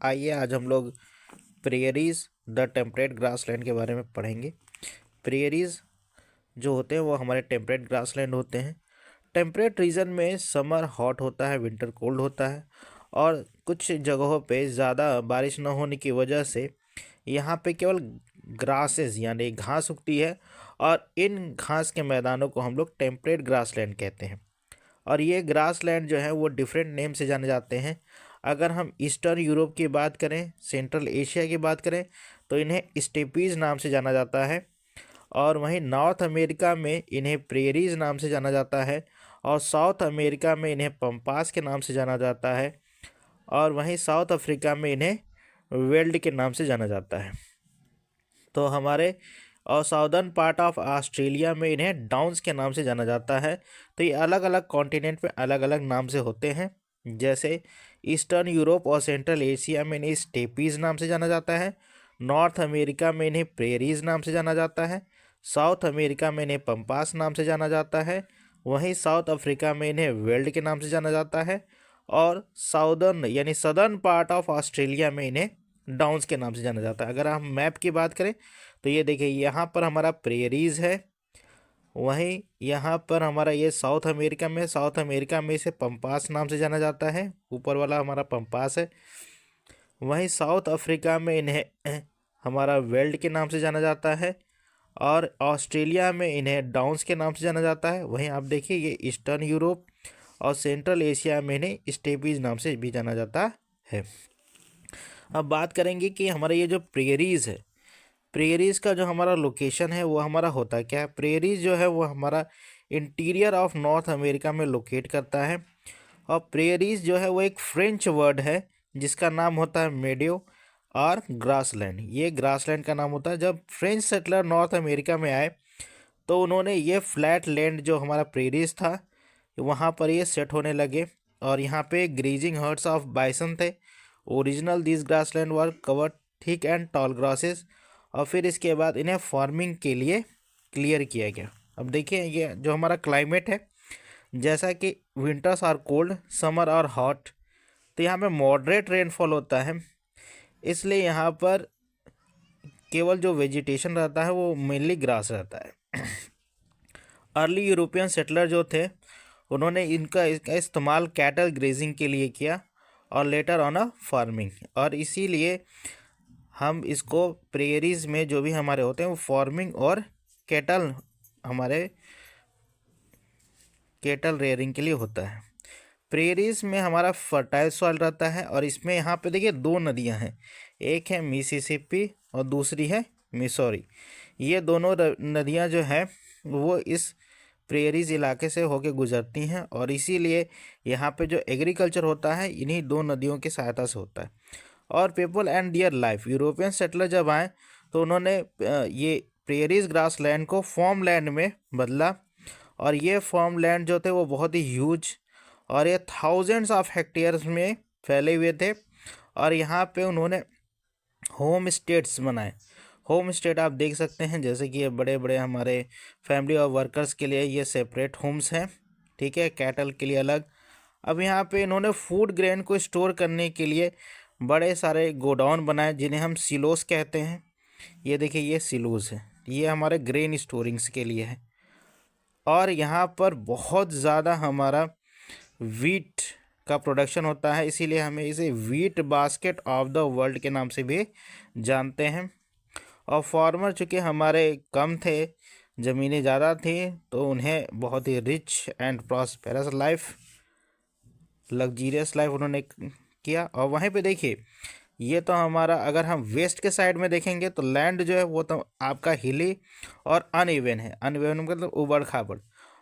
आइए आज हम लोग प्रेयरीज द टेम्परेट ग्रासलैंड के बारे में पढ़ेंगे। प्रेयरीज जो होते हैं वो हमारे टेम्परेट ग्रासलैंड होते हैं। टेम्परेट रीजन में समर हॉट होता है, विंटर कोल्ड होता है और कुछ जगहों पे ज़्यादा बारिश न होने की वजह से यहाँ पे केवल ग्रासेस यानी घास उगती है और इन घास के मैदानों को हम लोग टेम्परेट ग्रासलैंड कहते हैं। और ये ग्रासलैंड जो है वो डिफरेंट नेम से जाने जाते हैं। अगर हम ईस्टर्न यूरोप की बात करें, सेंट्रल एशिया की बात करें तो इन्हें स्टेपीज नाम से जाना जाता है और वहीं नॉर्थ अमेरिका में इन्हें प्रेरीज नाम से जाना जाता है और साउथ अमेरिका में इन्हें पंपास के नाम से जाना जाता है और वहीं साउथ अफ्रीका में इन्हें वेल्ड के नाम से जाना जाता है। तो हमारे और साउदर्न पार्ट ऑफ ऑस्ट्रेलिया में इन्हें डाउन्स के नाम से जाना जाता है। तो ये अलग अलग कॉन्टिनेंट में अलग अलग नाम से होते हैं। जैसे ईस्टर्न यूरोप और सेंट्रल एशिया में इन्हें स्टेपीज नाम से जाना जाता है, नॉर्थ अमेरिका में इन्हें प्रेरीज नाम से जाना जाता है, साउथ अमेरिका में इन्हें पंपास नाम से जाना जाता है, वहीं साउथ अफ्रीका में इन्हें वेल्ड के नाम से जाना जाता है और साउदर्न यानी सदर्न पार्ट ऑफ ऑस्ट्रेलिया में इन्हें डाउन्स के नाम से जाना जाता है। अगर हम मैप की बात करें तो ये देखिए यहाँ पर हमारा प्रेरीज है, वहीं यहाँ पर हमारा ये साउथ अमेरिका में इसे पंपास नाम से जाना जाता है, ऊपर वाला हमारा पंपास है। वहीं साउथ अफ्रीका में इन्हें हमारा वेल्ड के नाम से जाना जाता है और ऑस्ट्रेलिया में इन्हें डाउन्स के नाम से जाना जाता है। वहीं आप देखिए ये ईस्टर्न यूरोप और सेंट्रल एशिया में इन्हें स्टेपीज नाम से भी जाना जाता है। अब बात करेंगे कि हमारा ये जो प्रेरीज है, प्रेरीज का जो हमारा लोकेशन है वो हमारा होता क्या है। प्रेरीज जो है वो हमारा इंटीरियर ऑफ नॉर्थ अमेरिका में लोकेट करता है और प्रेरीज जो है वो एक फ्रेंच वर्ड है जिसका नाम होता है मेडियो और ग्रासलैंड। ये ग्रासलैंड का नाम होता है। जब फ्रेंच सेटलर नॉर्थ अमेरिका में आए तो उन्होंने ये फ्लैट लैंड जो हमारा प्रेरीज था वहाँ पर ये सेट होने लगे और यहाँ पे ग्रेजिंग हर्ड्स ऑफ बाइसन थे। Original this grassland were covered thick and tall grasses और फिर इसके बाद इन्हें फार्मिंग के लिए क्लियर किया गया। अब देखिए ये जो हमारा क्लाइमेट है, जैसा कि विंटर्स आर कोल्ड, समर और हॉट, तो यहाँ पे मॉडरेट रेनफॉल होता है, इसलिए यहाँ पर केवल जो वेजिटेशन रहता है वो मेनली ग्रास रहता है। अर्ली यूरोपियन सेटलर जो थे उन्होंने इसका इस्तेमाल कैटल ग्रेजिंग के लिए किया और लेटर ऑन अ फार्मिंग, और इसीलिए हम इसको प्रेयरीज में जो भी हमारे होते हैं वो फार्मिंग और कैटल हमारे कैटल रेयरिंग के लिए होता है। प्रेयरीज में हमारा फर्टाइल सॉइल रहता है और इसमें यहाँ पे देखिए दो नदियाँ हैं, एक है मिसिसिपी और दूसरी है मिसौरी। ये दोनों नदियाँ जो है वो इस प्रेयरीज इलाके से होके गुजरती हैं और इसीलिए यहाँ पे जो एग्रीकल्चर होता है इन्हीं दो नदियों की सहायता से होता है। और people and deer life, European settler जब आए तो उन्होंने ये प्रेयरीज ग्रास लैंड को फॉर्म लैंड में बदला और ये फॉर्म लैंड जो थे वो बहुत ही ह्यूज और ये थाउजेंड्स ऑफ हेक्टेयर्स में फैले हुए थे और यहाँ पे उन्होंने होम स्टेट्स बनाए। होम स्टेट आप देख सकते हैं जैसे कि ये बड़े बड़े हमारे फैमिली और वर्कर्स के लिए ये सेपरेट होम्स हैं, ठीक है, कैटल के लिए अलग। अब यहाँ पे इन्होंने फूड ग्रेन को स्टोर करने के लिए बड़े सारे गोडाउन बनाए जिन्हें हम सिलोस कहते हैं। ये देखिए ये सिलोस है, ये हमारे ग्रेन स्टोरिंग्स के लिए है। और यहाँ पर बहुत ज़्यादा हमारा वीट का प्रोडक्शन होता है, इसीलिए हमें इसे wheat basket of the world के नाम से भी जानते हैं। और फार्मर चूँकि हमारे कम थे, ज़मीनें ज़्यादा थी, तो उन्हें बहुत ही rich and prosperous life, luxurious life उन्होंने किया। और वहीं पे देखिए ये तो हमारा, अगर हम वेस्ट के साइड में देखेंगे तो लैंड जो है वो तो आपका हिली और अनइवन है। अनइवन मतलब उबड़ खाबड़,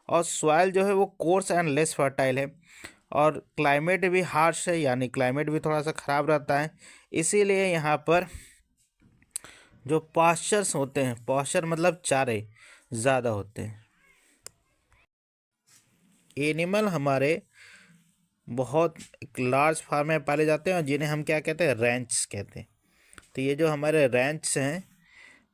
और सॉइल जो है वो कोर्स एंड लेस फर्टाइल है और क्लाइमेट भी हार्श है, यानी क्लाइमेट भी थोड़ा सा ख़राब रहता है। इसीलिए यहाँ पर जो पास्चर्स होते हैं, पास्चर मतलब चारे ज़्यादा होते हैं। एनिमल हमारे बहुत लार्ज फार्म में पाले जाते हैं और जिन्हें हम क्या कहते हैं, रैंच कहते हैं। तो ये जो हमारे रैंच हैं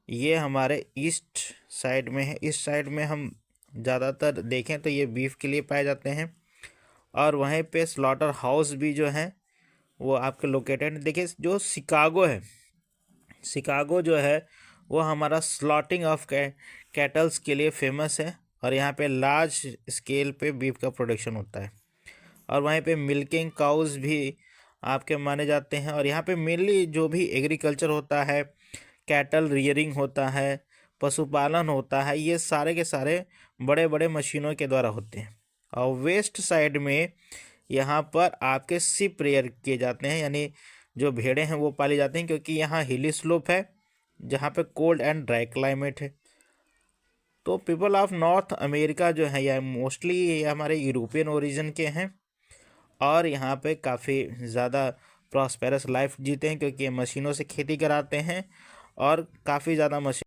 ये हमारे ईस्ट साइड में है। इस साइड में हम ज़्यादातर देखें तो ये बीफ के लिए पाए जाते हैं और वहीं पे स्लॉटर हाउस भी जो हैं वो आपके लोकेटेड, देखिए जो शिकागो है, शिकागो जो है वो हमारा स्लॉटिंग ऑफ कैटल्स के लिए फेमस है, और यहाँ पे लार्ज स्केल पे बीफ का प्रोडक्शन होता है, और वहीं पे मिल्किंग काउज भी आपके माने जाते हैं। और यहाँ पे मेनली जो भी एग्रीकल्चर होता है, कैटल रियरिंग होता है, पशुपालन होता है, ये सारे के सारे बड़े बड़े मशीनों के द्वारा होते हैं। और वेस्ट साइड में यहाँ पर आपके शिप रेयर किए जाते हैं, यानी जो भेड़ें हैं वो पाली जाती हैं, क्योंकि यहाँ हिली स्लोप है जहाँ पे कोल्ड एंड ड्राई क्लाइमेट है। तो पीपल ऑफ नॉर्थ अमेरिका जो है यह मोस्टली ये हमारे यूरोपियन ओरिजिन के हैं, और यहाँ पे काफ़ी ज़्यादा प्रॉस्पेरस लाइफ जीते हैं, क्योंकि ये मशीनों से खेती कराते हैं और काफ़ी ज़्यादा मशीन